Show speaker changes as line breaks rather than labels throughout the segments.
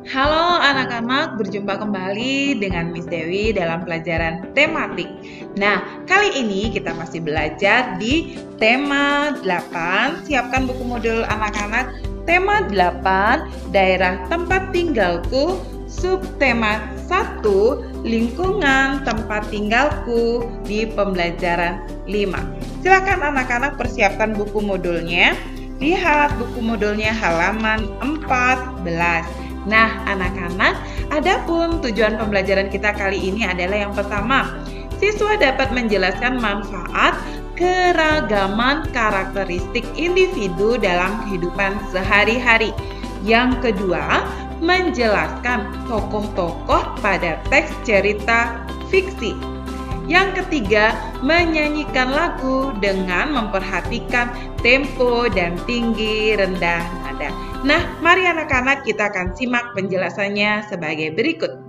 Halo anak-anak, berjumpa kembali dengan Miss Dewi dalam pelajaran tematik. Nah, kali ini kita masih belajar di tema 8. Siapkan buku modul anak-anak. Tema 8, daerah tempat tinggalku. Subtema 1, lingkungan tempat tinggalku di pembelajaran 5. Silakan anak-anak persiapkan buku modulnya. Lihat buku modulnya halaman 14. Nah, anak-anak, adapun tujuan pembelajaran kita kali ini adalah yang pertama, siswa dapat menjelaskan manfaat keragaman karakteristik individu dalam kehidupan sehari-hari. Yang kedua, menjelaskan tokoh-tokoh pada teks cerita fiksi. Yang ketiga, menyanyikan lagu dengan memperhatikan tempo dan tinggi rendah nada. Nah, mari anak-anak kita akan simak penjelasannya sebagai berikut.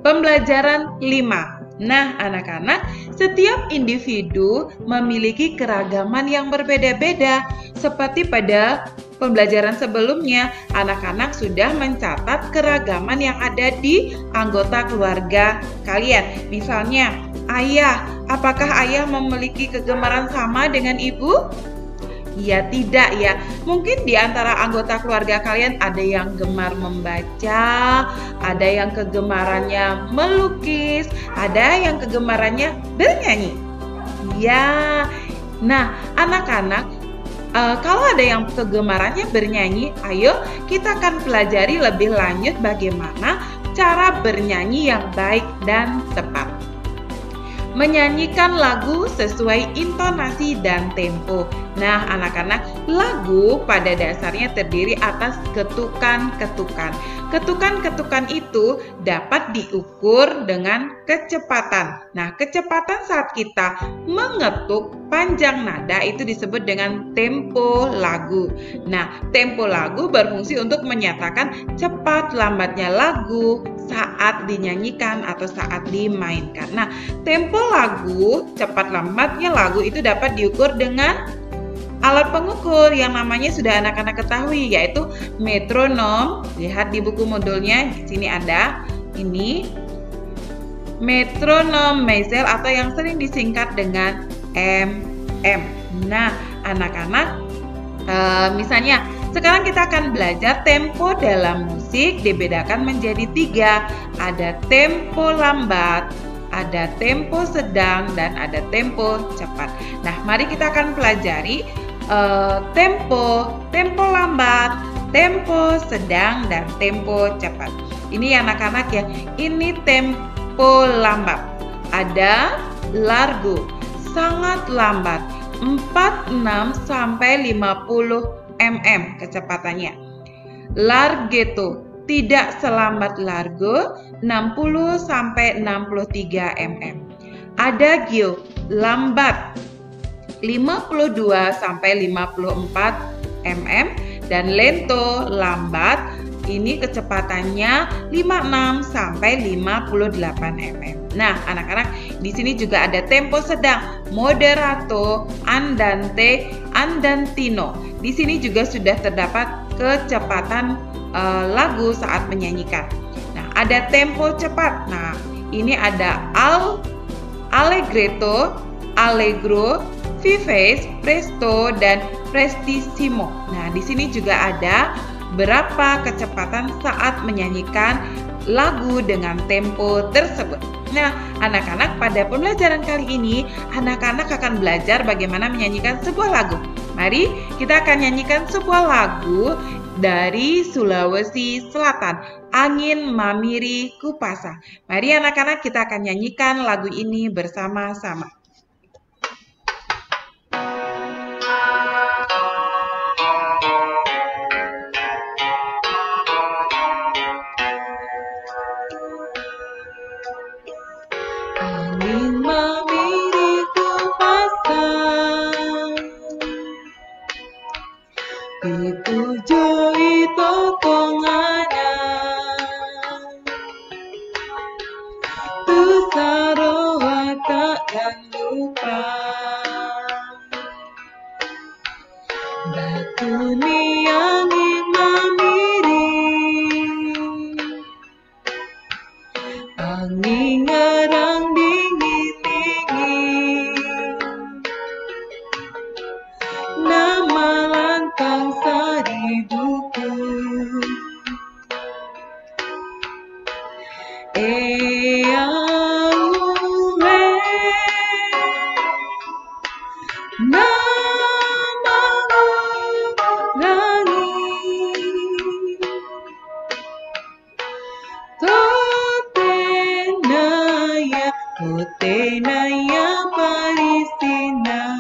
Pembelajaran 5. Nah, anak-anak, setiap individu memiliki keragaman yang berbeda-beda. Seperti pada pembelajaran sebelumnya, anak-anak sudah mencatat keragaman yang ada di anggota keluarga kalian. Misalnya, ayah, apakah ayah memiliki kegemaran sama dengan ibu? Ya, tidak ya. Mungkin di antara anggota keluarga kalian ada yang gemar membaca, ada yang kegemarannya melukis, ada yang kegemarannya bernyanyi. Ya. Nah, anak-anak, kalau ada yang kegemarannya bernyanyi, ayo kita akan pelajari lebih lanjut bagaimana cara bernyanyi yang baik dan tepat. Menyanyikan lagu sesuai intonasi dan tempo. Nah, anak-anak, lagu pada dasarnya terdiri atas ketukan-ketukan. Ketukan-ketukan itu dapat diukur dengan kecepatan. Nah, kecepatan saat kita mengetuk panjang nada itu disebut dengan tempo lagu. Nah, tempo lagu berfungsi untuk menyatakan cepat lambatnya lagu saat dinyanyikan atau saat dimainkan. Nah, tempo lagu, cepat lambatnya lagu itu dapat diukur dengan alat pengukur yang namanya sudah anak-anak ketahui, yaitu metronom. Lihat di buku modulnya, di sini ada ini metronom Meisel atau yang sering disingkat dengan MM. Nah, anak-anak, misalnya sekarang kita akan belajar tempo dalam musik dibedakan menjadi 3. Ada tempo lambat, ada tempo sedang, dan ada tempo cepat. Nah, mari kita akan pelajari tempo lambat, tempo sedang, dan tempo cepat. Ini anak-anak ya, ini tempo lambat. Ada largo, sangat lambat, 46 sampai 50 mm kecepatannya. Larghetto, tidak selambat largo, 60 sampai 63 mm. Adagio, lambat, 52 sampai 54 mm, dan lento, lambat, ini kecepatannya 56 sampai 58 mm. Nah, anak-anak, di sini juga ada tempo sedang, moderato, andante, andantino. Di sini juga sudah terdapat kecepatan lagu saat menyanyikan. Nah, ada tempo cepat. Nah, ini ada allegretto, allegro, vivace, presto, dan prestissimo. Nah, di sini juga ada berapa kecepatan saat menyanyikan lagu dengan tempo tersebut. Nah, anak-anak, pada pembelajaran kali ini, anak-anak akan belajar bagaimana menyanyikan sebuah lagu. Mari kita akan nyanyikan sebuah lagu dari Sulawesi Selatan, Angin Mamiri Kupasa. Mari anak-anak, kita akan nyanyikan lagu ini bersama-sama. Angin mamiri kupasa, pitujui tokongana, tu saroha takkan lupa. Batu ni angin mamiri, mengingat dingin-dingin nama lantang seribuku. Tenaya parisina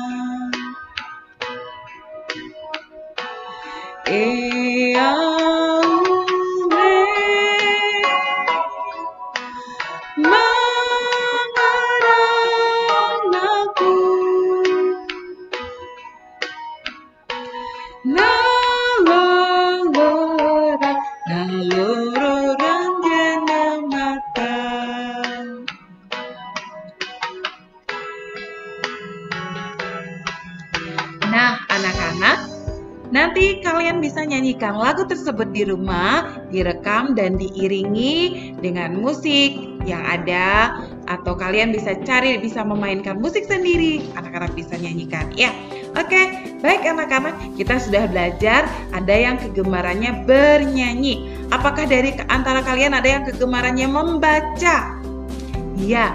mangarang aku nalororang jana mata. Nah, anak-anak, nanti kalian bisa nyanyikan lagu tersebut di rumah, direkam dan diiringi dengan musik yang ada, atau kalian bisa memainkan musik sendiri, anak-anak bisa nyanyikan, ya. Oke, baik anak-anak, kita sudah belajar, ada yang kegemarannya bernyanyi. Apakah dari antara kalian ada yang kegemarannya membaca? Ya,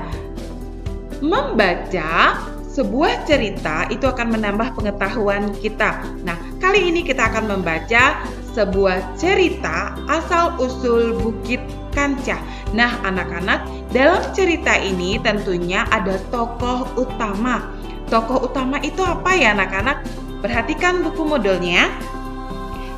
membaca sebuah cerita itu akan menambah pengetahuan kita. Nah, kali ini kita akan membaca sebuah cerita asal-usul Bukit Kancah. Nah, anak-anak, dalam cerita ini tentunya ada tokoh utama. Tokoh utama itu apa ya, anak-anak? Perhatikan buku modulnya.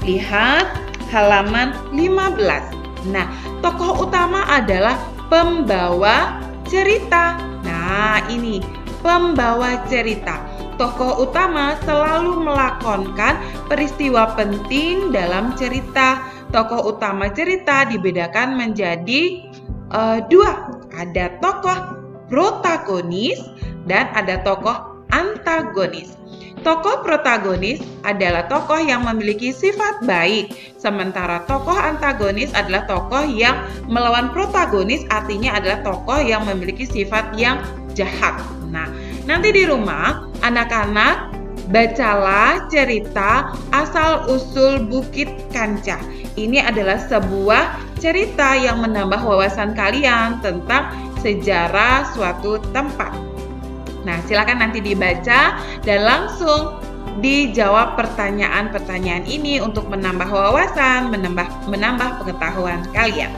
Lihat halaman 15. Nah, tokoh utama adalah pembawa cerita. Nah, ini pembawa cerita. Tokoh utama selalu melakonkan peristiwa penting dalam cerita. Tokoh utama cerita dibedakan menjadi dua. Ada tokoh protagonis dan ada tokoh antagonis. Tokoh protagonis adalah tokoh yang memiliki sifat baik, sementara tokoh antagonis adalah tokoh yang melawan protagonis, artinya adalah tokoh yang memiliki sifat yang jahat. Nah, nanti di rumah anak-anak bacalah cerita asal-usul Bukit Kancah. Ini adalah sebuah cerita yang menambah wawasan kalian tentang sejarah suatu tempat. Nah, silakan nanti dibaca dan langsung dijawab pertanyaan-pertanyaan ini untuk menambah wawasan, menambah pengetahuan kalian.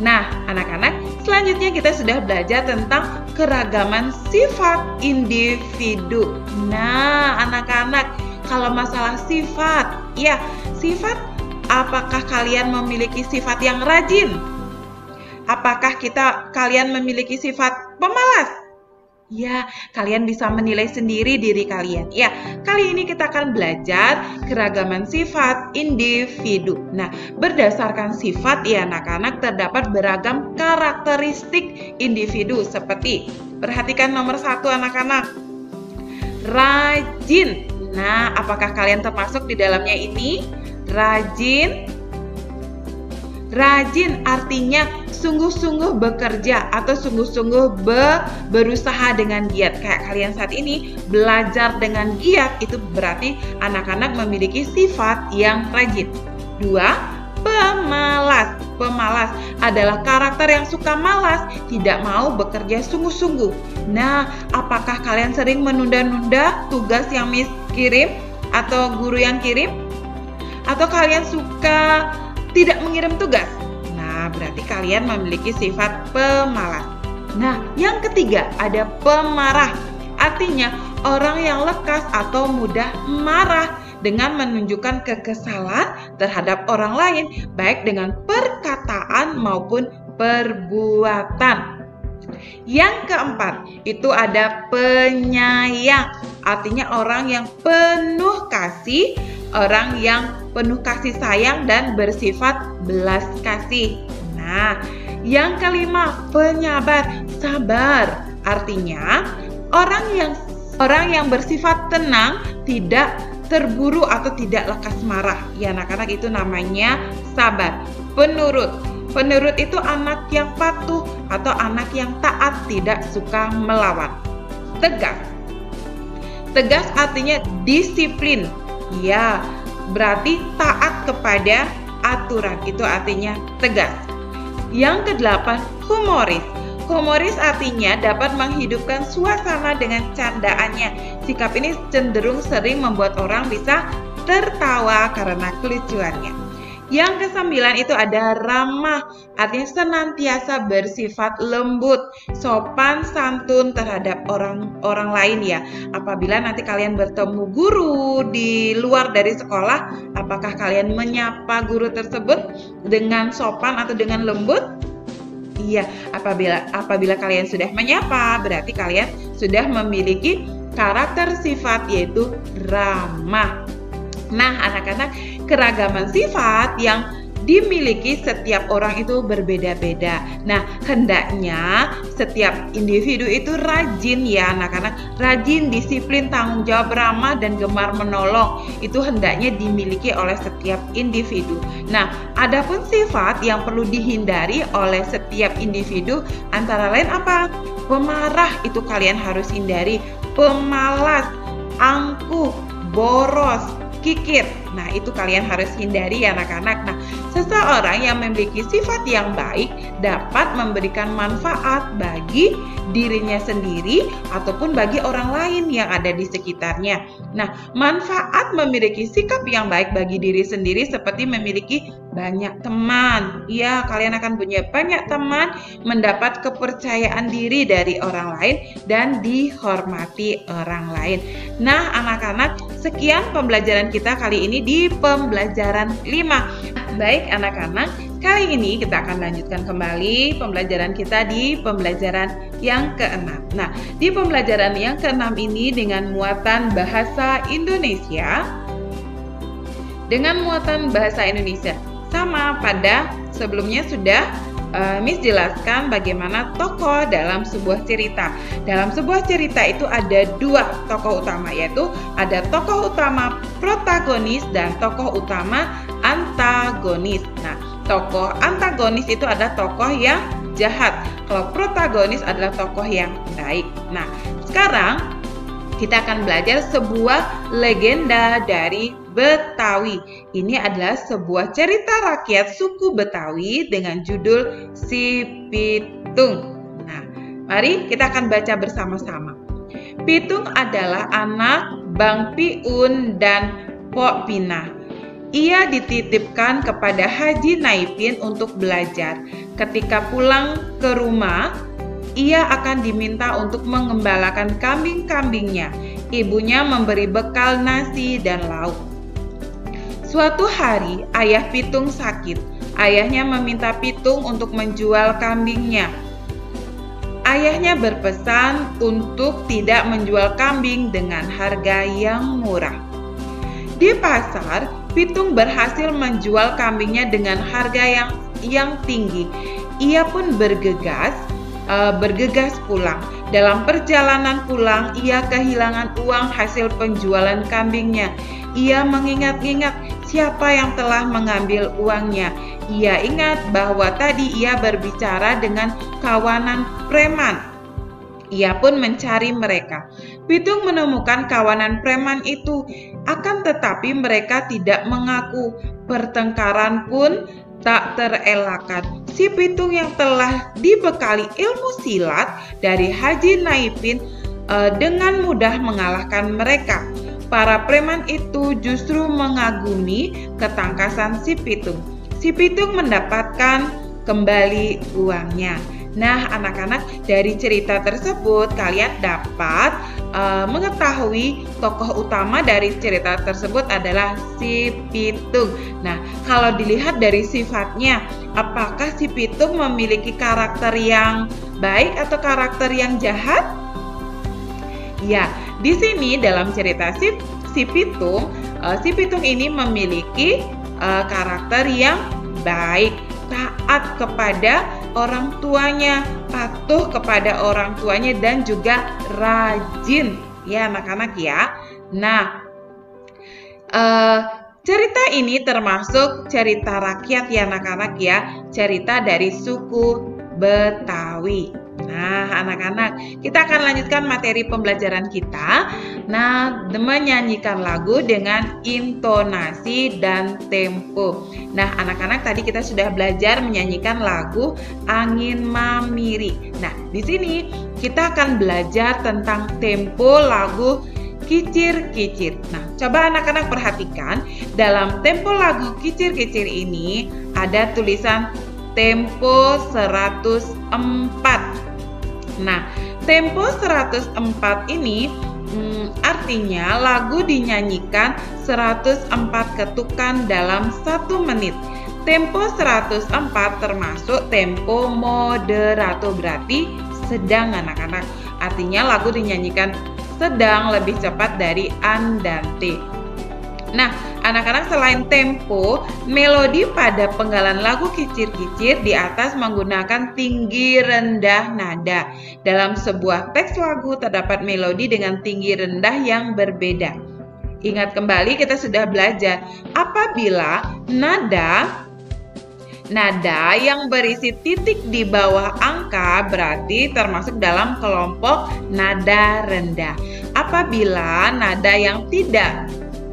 Nah, anak-anak, selanjutnya kita sudah belajar tentang keragaman sifat individu. Nah, anak-anak, kalau masalah sifat, ya, sifat, apakah kalian memiliki sifat yang rajin? Apakah kalian memiliki sifat pemalas? Ya, kalian bisa menilai sendiri diri kalian. Ya, kali ini kita akan belajar keragaman sifat individu. Nah, berdasarkan sifat ya anak-anak terdapat beragam karakteristik individu seperti, perhatikan nomor 1 anak-anak, rajin. Nah, apakah kalian termasuk di dalamnya ini? Rajin. Rajin artinya sungguh-sungguh bekerja atau sungguh-sungguh berusaha dengan giat. Kayak kalian saat ini belajar dengan giat, itu berarti anak-anak memiliki sifat yang rajin. 2, pemalas. Pemalas adalah karakter yang suka malas, tidak mau bekerja sungguh-sungguh. Nah, apakah kalian sering menunda-nunda tugas yang Miss kirim atau guru yang kirim? Atau kalian suka tidak mengirim tugas? Nah, berarti kalian memiliki sifat pemalas. Nah, yang ketiga ada pemarah. Artinya orang yang lekas atau mudah marah dengan menunjukkan kekesalan terhadap orang lain, baik dengan perkataan maupun perbuatan. Yang keempat, itu ada penyayang. Artinya orang yang penuh kasih, orang yang penuh kasih sayang dan bersifat belas kasih. Nah, yang kelima, penyabar, sabar. Artinya orang yang bersifat tenang, tidak terburu atau tidak lekas marah. Ya anak-anak, itu namanya sabar. Penurut. Penurut itu anak yang patuh atau anak yang taat, tidak suka melawan. Tegas. Tegas artinya disiplin. Ya, berarti taat kepada aturan, itu artinya tegas. Yang kedelapan, humoris. Humoris artinya dapat menghidupkan suasana dengan candaannya. Sikap ini cenderung sering membuat orang bisa tertawa karena kelucuannya. Yang kesembilan itu ada ramah, artinya senantiasa bersifat lembut, sopan santun terhadap orang lain ya. Apabila nanti kalian bertemu guru di luar dari sekolah, apakah kalian menyapa guru tersebut dengan sopan atau dengan lembut? Iya, apabila kalian sudah menyapa, berarti kalian sudah memiliki karakter sifat yaitu ramah. Nah, anak-anak, keragaman sifat yang dimiliki setiap orang itu berbeda-beda. Nah, hendaknya setiap individu itu rajin ya anak-anak, rajin, disiplin, tanggung jawab, ramah, dan gemar menolong. Itu hendaknya dimiliki oleh setiap individu. Nah, adapun sifat yang perlu dihindari oleh setiap individu antara lain apa? Pemarah, itu kalian harus hindari. Pemalas, angkuh, boros, kikir. Nah, itu kalian harus hindari ya anak-anak. Nah, seseorang yang memiliki sifat yang baik dapat memberikan manfaat bagi dirinya sendiri ataupun bagi orang lain yang ada di sekitarnya. Nah, manfaat memiliki sikap yang baik bagi diri sendiri seperti memiliki banyak teman. Ya, kalian akan punya banyak teman, mendapat kepercayaan diri dari orang lain dan dihormati orang lain. Nah, anak-anak, sekian pembelajaran kita kali ini di pembelajaran 5. Baik anak-anak, kali ini kita akan lanjutkan kembali pembelajaran kita di pembelajaran yang ke-6. Nah, di pembelajaran yang ke-6 ini dengan muatan bahasa Indonesia. Dengan muatan bahasa Indonesia. Sama pada sebelumnya sudah Miss jelaskan bagaimana tokoh dalam sebuah cerita. Dalam sebuah cerita itu ada dua tokoh utama, yaitu ada tokoh utama protagonis dan tokoh utama antagonis. Nah, tokoh antagonis itu adalah tokoh yang jahat. Kalau protagonis adalah tokoh yang baik. Nah, sekarang kita akan belajar sebuah legenda dari Betawi. Ini adalah sebuah cerita rakyat suku Betawi dengan judul Si Pitung. Nah, mari kita akan baca bersama-sama. Pitung adalah anak Bang Piun dan Pok Pinah. Ia dititipkan kepada Haji Naipin untuk belajar. Ketika pulang ke rumah, ia akan diminta untuk mengembalakan kambing-kambingnya. Ibunya memberi bekal nasi dan lauk. Suatu hari, ayah Pitung sakit. Ayahnya meminta Pitung untuk menjual kambingnya. Ayahnya berpesan untuk tidak menjual kambing dengan harga yang murah. Di pasar, Pitung berhasil menjual kambingnya dengan harga yang tinggi. Ia pun bergegas pulang. Dalam perjalanan pulang, ia kehilangan uang hasil penjualan kambingnya. Ia mengingat-ingat siapa yang telah mengambil uangnya. Ia ingat bahwa tadi ia berbicara dengan kawanan preman. Ia pun mencari mereka. Pitung menemukan kawanan preman itu, akan tetapi mereka tidak mengaku. Pertengkaran pun tak terelakkan. Si Pitung yang telah dibekali ilmu silat dari Haji Naipin dengan mudah mengalahkan mereka. Para preman itu justru mengagumi ketangkasan si Pitung. Si Pitung mendapatkan kembali uangnya. Nah, anak-anak, dari cerita tersebut kalian dapat mengetahui tokoh utama dari cerita tersebut adalah si Pitung. Nah, kalau dilihat dari sifatnya, apakah si Pitung memiliki karakter yang baik atau karakter yang jahat? Ya, di sini dalam cerita si Pitung ini memiliki karakter yang baik, taat kepada orang tuanya, patuh kepada orang tuanya, dan juga rajin ya anak-anak ya. Nah, Cerita ini termasuk cerita rakyat ya anak-anak ya, cerita dari suku Betawi. Nah, anak-anak, kita akan lanjutkan materi pembelajaran kita. Nah, menyanyikan lagu dengan intonasi dan tempo. Nah, anak-anak, tadi kita sudah belajar menyanyikan lagu Angin Mamiri. Nah, di sini kita akan belajar tentang tempo lagu Kicir-Kicir. Nah, coba anak-anak perhatikan, dalam tempo lagu Kicir-Kicir ini ada tulisan tempo 104. Nah, tempo 104 ini artinya lagu dinyanyikan 104 ketukan dalam 1 menit. Tempo 104 termasuk tempo moderato, berarti sedang anak-anak. Artinya lagu dinyanyikan sedang, lebih cepat dari andante. Nah, anak-anak, selain tempo, melodi pada penggalan lagu Kicir-Kicir di atas menggunakan tinggi rendah nada. Dalam sebuah teks lagu terdapat melodi dengan tinggi rendah yang berbeda. Ingat kembali, kita sudah belajar apabila nada yang berisi titik di bawah angka berarti termasuk dalam kelompok nada rendah. Apabila nada yang tidak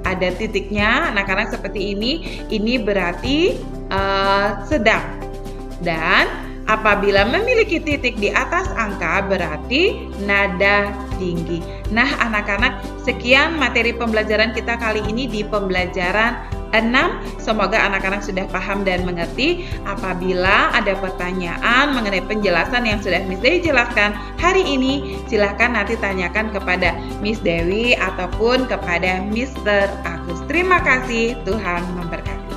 ada titiknya, anak-anak, seperti ini berarti sedang. Dan apabila memiliki titik di atas angka berarti nada tinggi. Nah, anak-anak, sekian materi pembelajaran kita kali ini di pembelajaran 6. Semoga anak-anak sudah paham dan mengerti. Apabila ada pertanyaan mengenai penjelasan yang sudah Miss Dewi jelaskan hari ini, silahkan nanti tanyakan kepada Miss Dewi ataupun kepada Mr. Agus. Terima kasih, Tuhan memberkati.